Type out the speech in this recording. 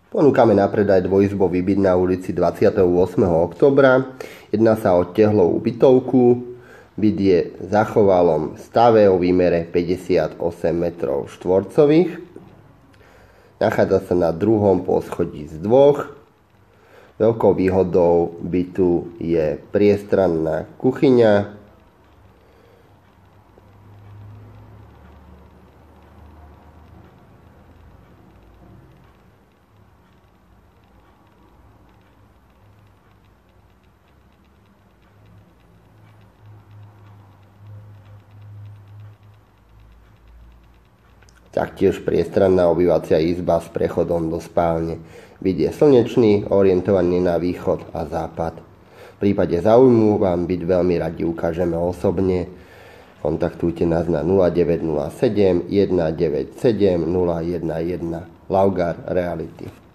Ponúkame na predaj dvojizbový byt na ulici 28. októbra. Jedná sa o tehlovú bytovku. Byt je v zachovalom stave o výmere 58 metrov štvorcových. Nachádza sa na druhom poschodí z dvoch. Veľkou výhodou bytu je priestranná kuchyňa. Taktiež priestranná obývacia izba s prechodom do spálne. Byt je slnečný, orientovaný na východ a západ. V prípade záujmu vám byt veľmi radi ukážeme osobne. Kontaktujte nás na 0907 197 011 Laugar Reality.